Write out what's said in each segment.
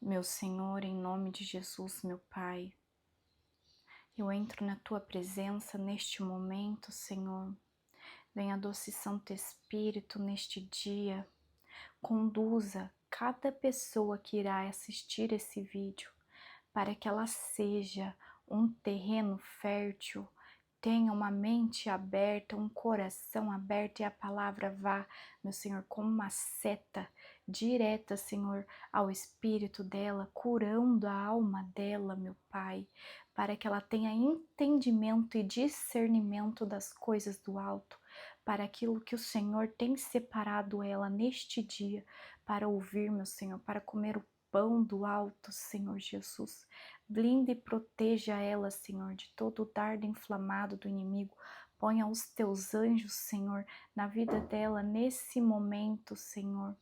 Meu Senhor, em nome de Jesus, meu Pai, eu entro na Tua presença neste momento, Senhor. Venha, doce Santo Espírito, neste dia, conduza cada pessoa que irá assistir esse vídeo para que ela seja um terreno fértil, tenha uma mente aberta, um coração aberto e a palavra vá, meu Senhor, como uma seta direta, Senhor, ao espírito dela, curando a alma dela, meu Pai, para que ela tenha entendimento e discernimento das coisas do alto, para aquilo que o Senhor tem separado ela neste dia, para ouvir, meu Senhor, para comer o pão do alto, Senhor Jesus. Blinde e proteja ela, Senhor, de todo o dardo inflamado do inimigo. Ponha os teus anjos, Senhor, na vida dela nesse momento, Senhor,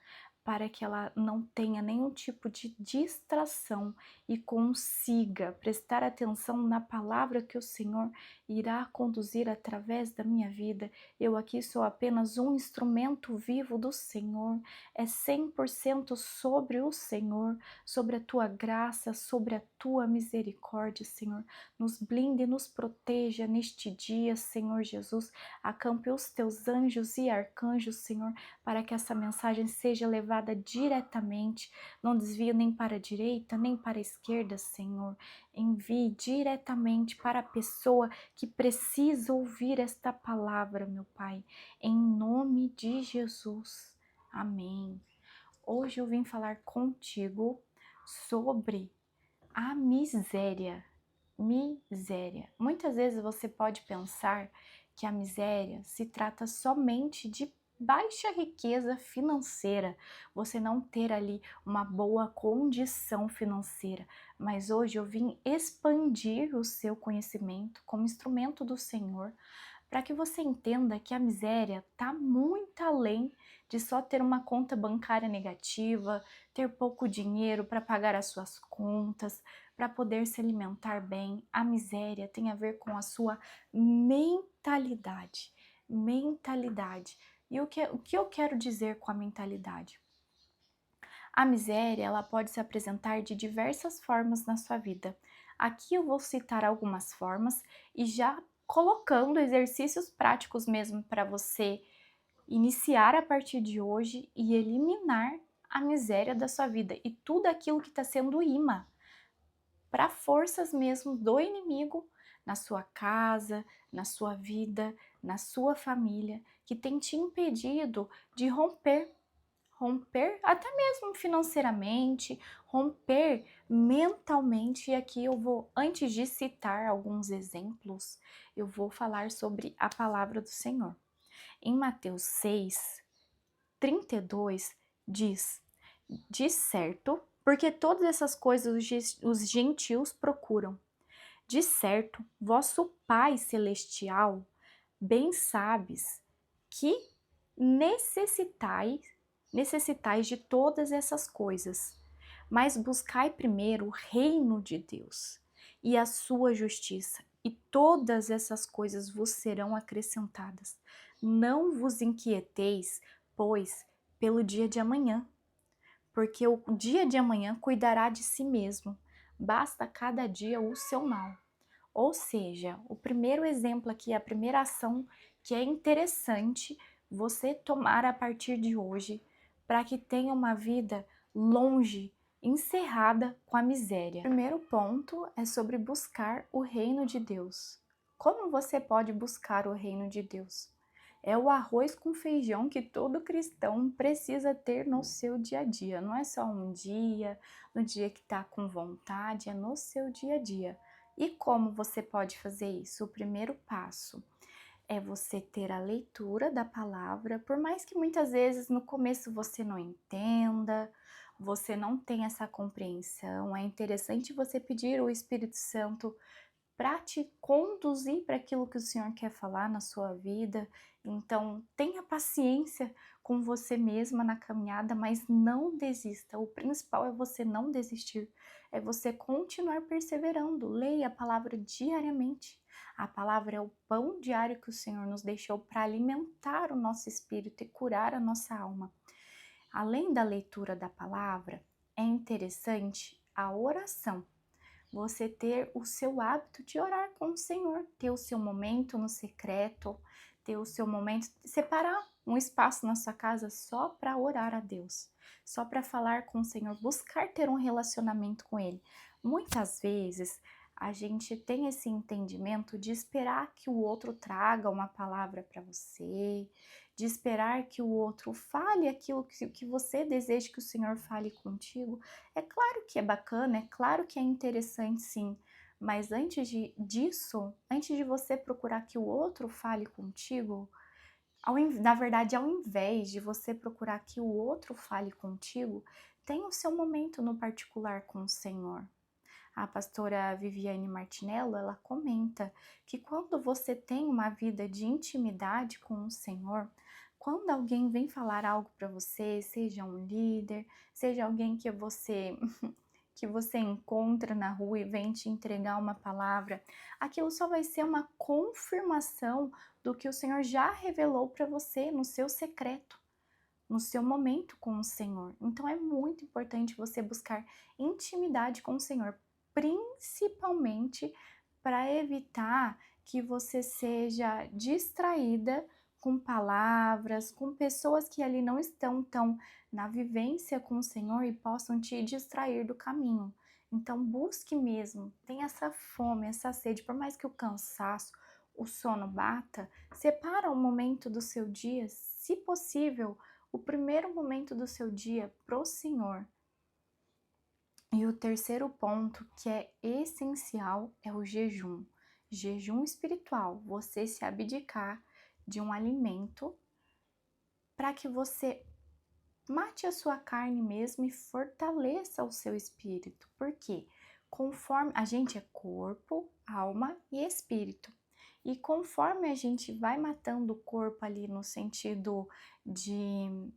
para que ela não tenha nenhum tipo de distração e consiga prestar atenção na palavra que o Senhor irá conduzir através da minha vida. Eu aqui sou apenas um instrumento vivo do Senhor, é 100% sobre o Senhor, sobre a tua graça, sobre a tua misericórdia, Senhor. Nos blinde e nos proteja neste dia, Senhor Jesus. Acampe os teus anjos e arcanjos, Senhor, para que essa mensagem seja levada diretamente. Não desvie nem para a direita, nem para a esquerda, Senhor. Envie diretamente para a pessoa que precisa ouvir esta palavra, meu Pai. Em nome de Jesus. Amém. Hoje eu vim falar contigo sobre a miséria. Miséria. Muitas vezes você pode pensar que a miséria se trata somente de baixa riqueza financeira, você não ter ali uma boa condição financeira, mas hoje eu vim expandir o seu conhecimento como instrumento do Senhor, para que você entenda que a miséria está muito além de só ter uma conta bancária negativa, ter pouco dinheiro para pagar as suas contas, para poder se alimentar bem. A miséria tem a ver com a sua mentalidade. Mentalidade. E o que eu quero dizer com a mentalidade? A miséria, ela pode se apresentar de diversas formas na sua vida. Aqui eu vou citar algumas formas e já colocando exercícios práticos mesmo para você iniciar a partir de hoje e eliminar a miséria da sua vida e tudo aquilo que está sendo imã para forças mesmo do inimigo na sua casa, na sua vida, na sua família, que tem te impedido de romper até mesmo financeiramente, romper mentalmente. E aqui eu vou, antes de citar alguns exemplos, eu vou falar sobre a palavra do Senhor. Em Mateus 6:32 diz: de certo, porque todas essas coisas os gentios procuram. De certo, vosso Pai Celestial bem sabes que necessitais de todas essas coisas, mas buscai primeiro o reino de Deus e a sua justiça, e todas essas coisas vos serão acrescentadas. Não vos inquieteis, pois, pelo dia de amanhã, porque o dia de amanhã cuidará de si mesmo. Basta cada dia o seu mal. Ou seja, o primeiro exemplo aqui, a primeira ação que é interessante você tomar a partir de hoje para que tenha uma vida longe, encerrada com a miséria. O primeiro ponto é sobre buscar o reino de Deus. Como você pode buscar o reino de Deus? É o arroz com feijão que todo cristão precisa ter no seu dia a dia. Não é só um dia, no dia que está com vontade, é no seu dia a dia. E como você pode fazer isso? O primeiro passo é você ter a leitura da palavra, por mais que muitas vezes no começo você não entenda, você não tenha essa compreensão, é interessante você pedir o Espírito Santo para te conduzir para aquilo que o Senhor quer falar na sua vida. Então, tenha paciência com você mesma na caminhada, mas não desista. O principal é você não desistir, é você continuar perseverando. Leia a palavra diariamente. A palavra é o pão diário que o Senhor nos deixou para alimentar o nosso espírito e curar a nossa alma. Além da leitura da palavra, é interessante a oração. Você ter o seu hábito de orar com o Senhor, ter o seu momento no secreto, ter o seu momento, separar um espaço na sua casa só para orar a Deus, só para falar com o Senhor, buscar ter um relacionamento com Ele. Muitas vezes a gente tem esse entendimento de esperar que o outro traga uma palavra para você, de esperar que o outro fale aquilo que você deseja que o Senhor fale contigo. É claro que é bacana, é claro que é interessante sim, mas disso, antes de você procurar que o outro fale contigo, na verdade, ao invés de você procurar que o outro fale contigo, tenha o seu momento no particular com o Senhor. A pastora Viviane Martinello, ela comenta que quando você tem uma vida de intimidade com o Senhor, quando alguém vem falar algo para você, seja um líder, seja alguém que você que você encontra na rua e vem te entregar uma palavra, aquilo só vai ser uma confirmação do que o Senhor já revelou para você no seu secreto, no seu momento com o Senhor. Então é muito importante você buscar intimidade com o Senhor, principalmente para evitar que você seja distraída com palavras, com pessoas que ali não estão tão na vivência com o Senhor e possam te distrair do caminho. Então busque mesmo, tenha essa fome, essa sede, por mais que o cansaço, o sono bata, separa um momento do seu dia, se possível, o primeiro momento do seu dia pro Senhor. E o terceiro ponto, que é essencial, é o jejum. Jejum espiritual, você se abdicar de um alimento para que você mate a sua carne mesmo e fortaleça o seu espírito. Por quê? Conforme a gente é corpo, alma e espírito. E conforme a gente vai matando o corpo ali no sentido de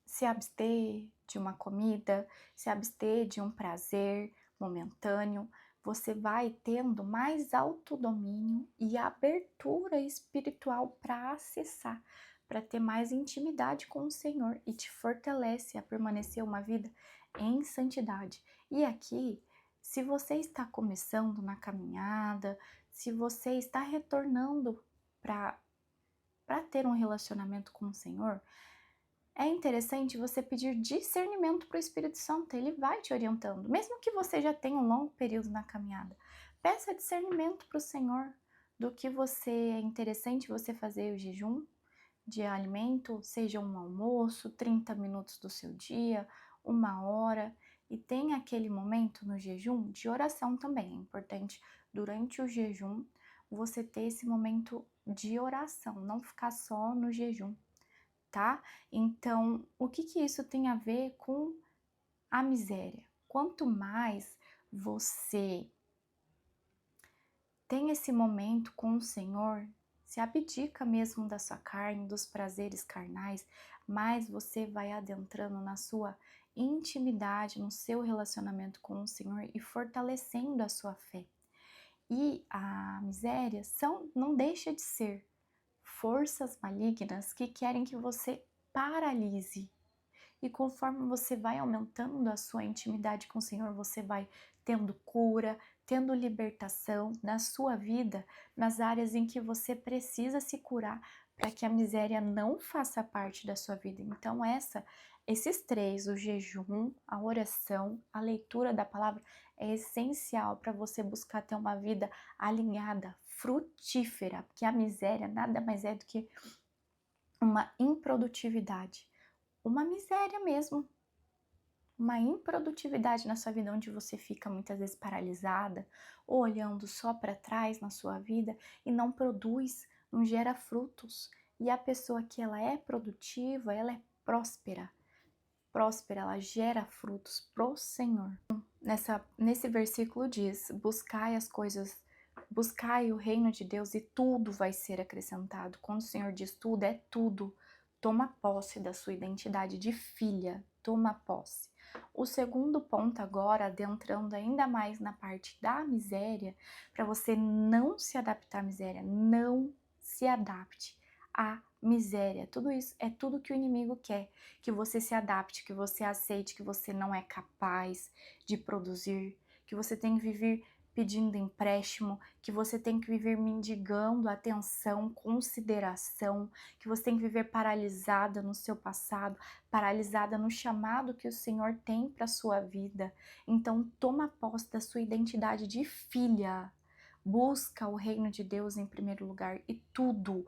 se abster de uma comida, se abster de um prazer momentâneo, você vai tendo mais autodomínio e abertura espiritual para acessar, para ter mais intimidade com o Senhor e te fortalece a permanecer uma vida em santidade. E aqui, se você está começando na caminhada, se você está retornando para ter um relacionamento com o Senhor, é interessante você pedir discernimento para o Espírito Santo, ele vai te orientando, mesmo que você já tenha um longo período na caminhada. Peça discernimento para o Senhor do que é interessante você fazer o jejum de alimento, seja um almoço, 30 minutos do seu dia, 1 hora, e tenha aquele momento no jejum de oração também. É importante, durante o jejum, você ter esse momento de oração, não ficar só no jejum, tá? Então, o que isso tem a ver com a miséria? Quanto mais você tem esse momento com o Senhor, se abdica mesmo da sua carne, dos prazeres carnais, mais você vai adentrando na sua intimidade, no seu relacionamento com o Senhor e fortalecendo a sua fé. E a miséria não deixa de ser forças malignas que querem que você paralise. E conforme você vai aumentando a sua intimidade com o Senhor, você vai tendo cura, tendo libertação na sua vida, nas áreas em que você precisa se curar para que a miséria não faça parte da sua vida. Então esses três, o jejum, a oração, a leitura da palavra, é essencial para você buscar ter uma vida alinhada, frutífera, porque a miséria nada mais é do que uma improdutividade, uma miséria mesmo, uma improdutividade na sua vida, onde você fica muitas vezes paralisada, ou olhando só para trás na sua vida e não produz, não gera frutos. E a pessoa que ela é produtiva, ela é próspera, ela gera frutos pro Senhor. Nesse versículo diz: buscai o reino de Deus e tudo vai ser acrescentado. Quando o Senhor diz tudo, é tudo. Toma posse da sua identidade de filha, toma posse. O segundo ponto agora, adentrando ainda mais na parte da miséria, para você não se adaptar à miséria, não se adapte à miséria. Tudo isso é tudo que o inimigo quer, que você se adapte, que você aceite que você não é capaz de produzir, que você tem que viver pedindo empréstimo, que você tem que viver mendigando atenção, consideração, que você tem que viver paralisada no seu passado, paralisada no chamado que o Senhor tem para sua vida. Então toma posse da sua identidade de filha. Busca o reino de Deus em primeiro lugar e tudo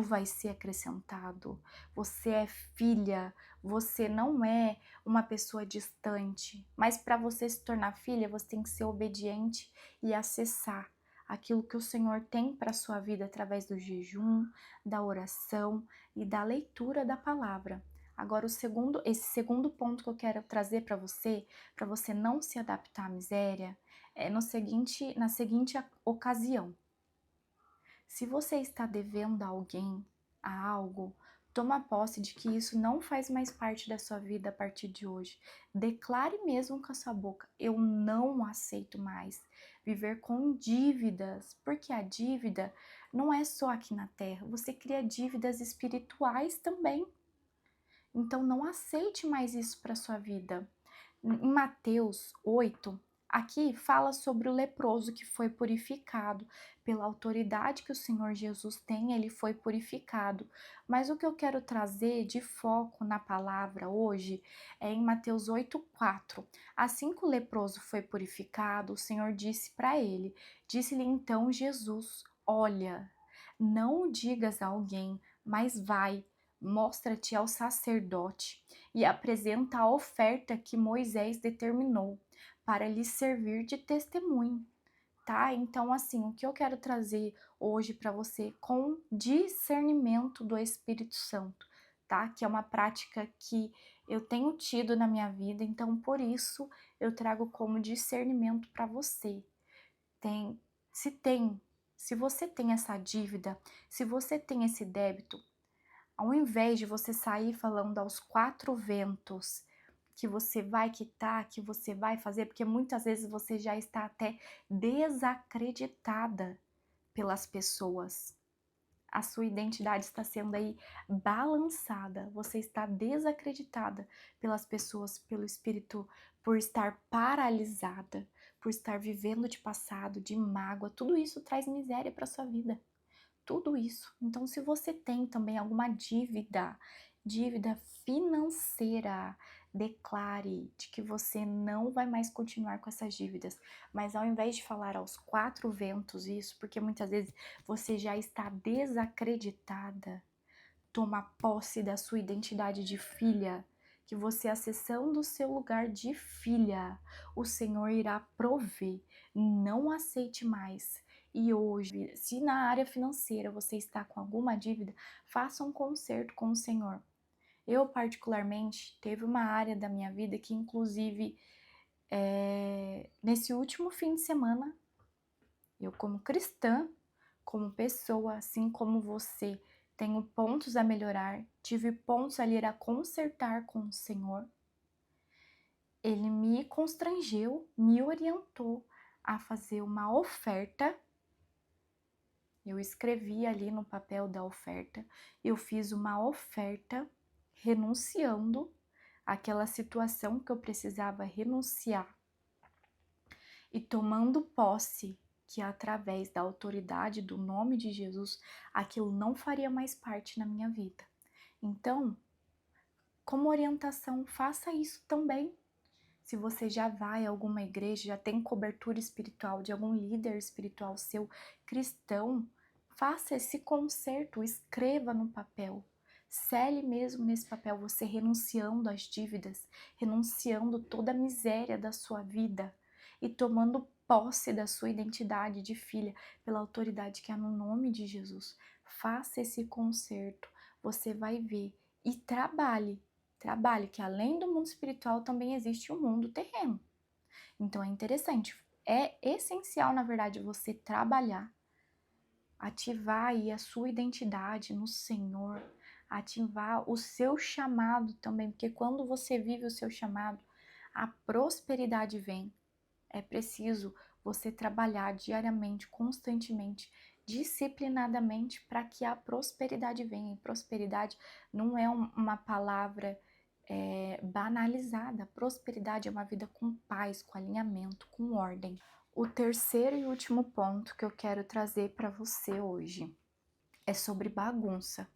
vai ser acrescentado. Você é filha, você não é uma pessoa distante, mas para você se tornar filha, você tem que ser obediente e acessar aquilo que o Senhor tem para sua vida através do jejum, da oração e da leitura da palavra. Agora esse segundo ponto que eu quero trazer para você não se adaptar à miséria, é na seguinte ocasião. Se você está devendo a alguém, a algo, toma posse de que isso não faz mais parte da sua vida a partir de hoje. Declare mesmo com a sua boca: eu não aceito mais viver com dívidas, porque a dívida não é só aqui na terra, você cria dívidas espirituais também. Então não aceite mais isso para sua vida. Em Mateus 8, aqui fala sobre o leproso que foi purificado. Pela autoridade que o Senhor Jesus tem, ele foi purificado. Mas o que eu quero trazer de foco na palavra hoje é em Mateus 8:4. Assim que o leproso foi purificado, o Senhor disse para ele, disse-lhe então Jesus: olha, não o digas a alguém, mas vai, mostra-te ao sacerdote e apresenta a oferta que Moisés determinou para lhe servir de testemunho, tá? Então, assim, o que eu quero trazer hoje para você com discernimento do Espírito Santo, tá? Que é uma prática que eu tenho tido na minha vida, então por isso eu trago como discernimento para você. Tem, se você tem essa dívida, se você tem esse débito, ao invés de você sair falando aos quatro ventos que você vai quitar, que você vai fazer, porque muitas vezes você já está até desacreditada pelas pessoas. A sua identidade está sendo aí balançada, você está desacreditada pelas pessoas, pelo espírito, por estar paralisada, por estar vivendo de passado, de mágoa. Tudo isso traz miséria para sua vida. Tudo isso. Então, se você tem também alguma dívida financeira, declare de que você não vai mais continuar com essas dívidas. Mas ao invés de falar aos quatro ventos isso, porque muitas vezes você já está desacreditada, toma posse da sua identidade de filha, que você acessando o seu lugar de filha, o Senhor irá prover. Não aceite mais. E hoje, se na área financeira você está com alguma dívida, faça um conserto com o Senhor. Eu, particularmente, teve uma área da minha vida que, inclusive, nesse último fim de semana, eu, como cristã, como pessoa, assim como você, tenho pontos a melhorar, tive pontos ali a consertar com o Senhor. Ele me constrangeu, me orientou a fazer uma oferta. Eu escrevi ali no papel da oferta, eu fiz uma oferta renunciando àquela situação que eu precisava renunciar e tomando posse que através da autoridade do nome de Jesus, aquilo não faria mais parte na minha vida. Então, como orientação, faça isso também. Se você já vai a alguma igreja, já tem cobertura espiritual de algum líder espiritual seu cristão, faça esse conserto, escreva no papel. Cele mesmo nesse papel, você renunciando às dívidas, renunciando toda a miséria da sua vida e tomando posse da sua identidade de filha pela autoridade que há no nome de Jesus. Faça esse conserto, você vai ver e trabalhe, que além do mundo espiritual também existe o mundo terreno. Então é interessante, é essencial na verdade você trabalhar, ativar aí a sua identidade no Senhor, ativar o seu chamado também, porque quando você vive o seu chamado, a prosperidade vem. É preciso você trabalhar diariamente, constantemente, disciplinadamente para que a prosperidade venha. E prosperidade não é uma palavra banalizada. Prosperidade é uma vida com paz, com alinhamento, com ordem. O terceiro e último ponto que eu quero trazer para você hoje é sobre bagunça.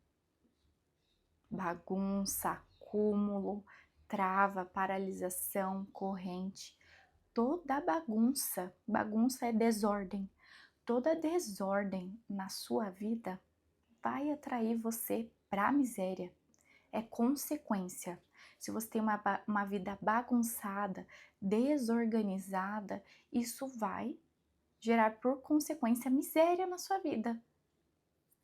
Bagunça, acúmulo, trava, paralisação, corrente. Toda bagunça, bagunça é desordem. Toda desordem na sua vida vai atrair você para a miséria. É consequência. Se você tem uma vida bagunçada, desorganizada, isso vai gerar por consequência miséria na sua vida.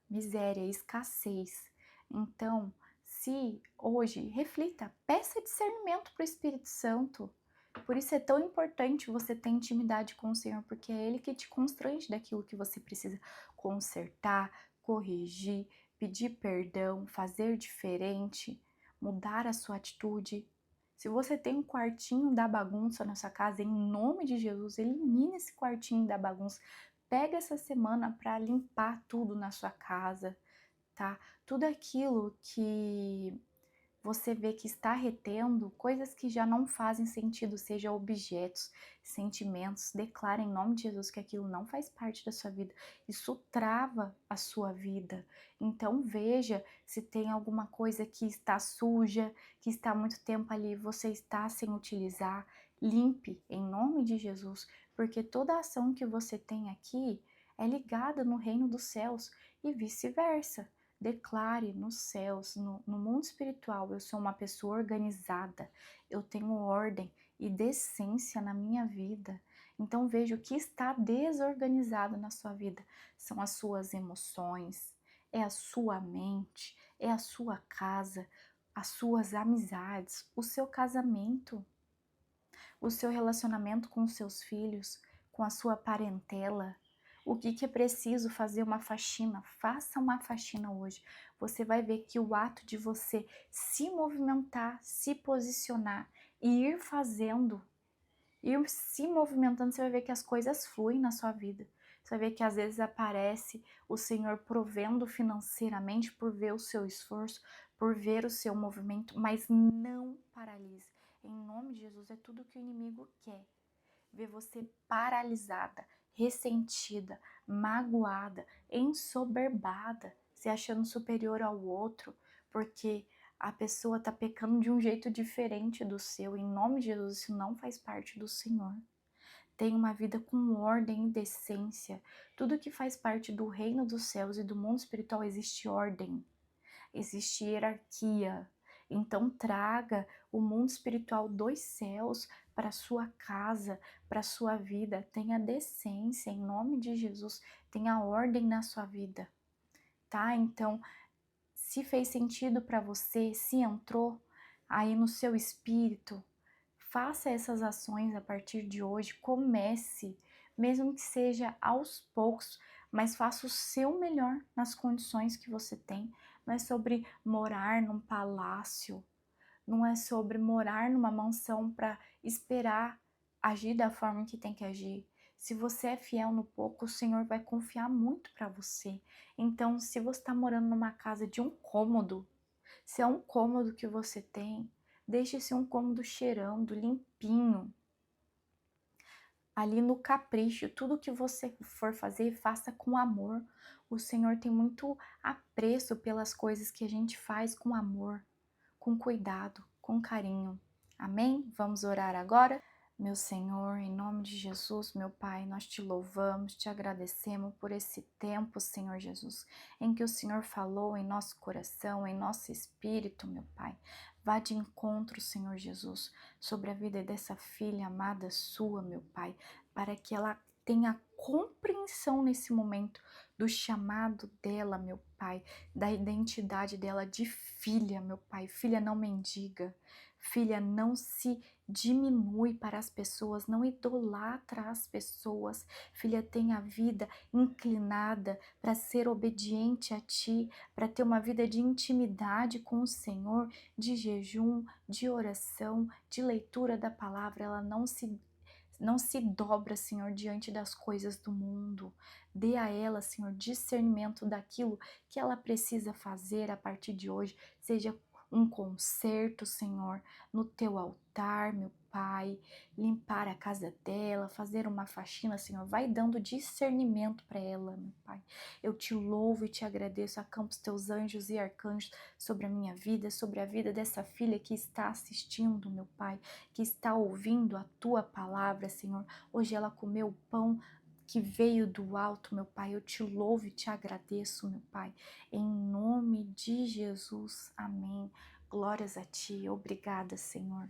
Miséria, escassez. Então, se hoje, reflita, peça discernimento para o Espírito Santo. Por isso é tão importante você ter intimidade com o Senhor, porque é Ele que te constrange daquilo que você precisa consertar, corrigir, pedir perdão, fazer diferente, mudar a sua atitude. Se você tem um quartinho da bagunça na sua casa, em nome de Jesus, elimine esse quartinho da bagunça. Pega essa semana para limpar tudo na sua casa, tá? Tudo aquilo que você vê que está retendo, coisas que já não fazem sentido, seja objetos, sentimentos, declara em nome de Jesus que aquilo não faz parte da sua vida. Isso trava a sua vida. Então veja se tem alguma coisa que está suja, que está há muito tempo ali, você está sem utilizar. Limpe em nome de Jesus, porque toda ação que você tem aqui é ligada no reino dos céus e vice-versa. Declare nos céus, no mundo espiritual, eu sou uma pessoa organizada, eu tenho ordem e decência na minha vida. Então veja o que está desorganizado na sua vida. São as suas emoções, é a sua mente, é a sua casa, as suas amizades, o seu casamento, o seu relacionamento com os seus filhos, com a sua parentela. O que é preciso fazer uma faxina? Faça uma faxina hoje. Você vai ver que o ato de você se movimentar, se posicionar e ir fazendo, ir se movimentando, você vai ver que as coisas fluem na sua vida. Você vai ver que às vezes aparece o Senhor provendo financeiramente por ver o seu esforço, por ver o seu movimento, mas não paralise. Em nome de Jesus, é tudo que o inimigo quer. Ver você paralisada, ressentida, magoada, ensoberbada, se achando superior ao outro, porque a pessoa está pecando de um jeito diferente do seu. Em nome de Jesus, isso não faz parte do Senhor. Tenha uma vida com ordem e decência. Tudo que faz parte do reino dos céus e do mundo espiritual existe ordem, existe hierarquia. Então traga o mundo espiritual dos céus para sua casa, para sua vida. Tenha decência em nome de Jesus, tenha ordem na sua vida, tá? Então, se fez sentido para você, se entrou aí no seu espírito, faça essas ações a partir de hoje, comece, mesmo que seja aos poucos, mas faça o seu melhor nas condições que você tem. Não é sobre morar num palácio, não é sobre morar numa mansão para esperar agir da forma que tem que agir. Se você é fiel no pouco, o Senhor vai confiar muito para você. Então, se você está morando numa casa de um cômodo, se é um cômodo que você tem, deixe ser um cômodo cheirando, limpinho, ali no capricho. Tudo que você for fazer, faça com amor. O Senhor tem muito apreço pelas coisas que a gente faz com amor, com cuidado, com carinho. Amém? Vamos orar agora? Meu Senhor, em nome de Jesus, meu Pai, nós te louvamos, te agradecemos por esse tempo, Senhor Jesus, em que o Senhor falou em nosso coração, em nosso espírito, meu Pai. Vá de encontro, Senhor Jesus, sobre a vida dessa filha amada sua, meu Pai, para que ela tenha compreensão nesse momento do chamado dela, meu Pai, da identidade dela de filha, meu Pai. Filha não mendiga, filha não se diminui para as pessoas, não idolatra as pessoas. Filha, tem a vida inclinada para ser obediente a Ti, para ter uma vida de intimidade com o Senhor, de jejum, de oração, de leitura da palavra. Ela não se não se dobra, Senhor, diante das coisas do mundo. Dê a ela, Senhor, discernimento daquilo que ela precisa fazer a partir de hoje, seja um concerto, Senhor, no teu altar, meu Pai, limpar a casa dela, fazer uma faxina, Senhor, vai dando discernimento para ela, meu Pai. Eu te louvo e te agradeço, acampa os teus anjos e arcanjos sobre a minha vida, sobre a vida dessa filha que está assistindo, meu Pai, que está ouvindo a tua palavra, Senhor. Hoje ela comeu o pão que veio do alto, meu Pai. Eu te louvo e te agradeço, meu Pai. Em nome de Jesus. Amém. Glórias a ti. Obrigada, Senhor.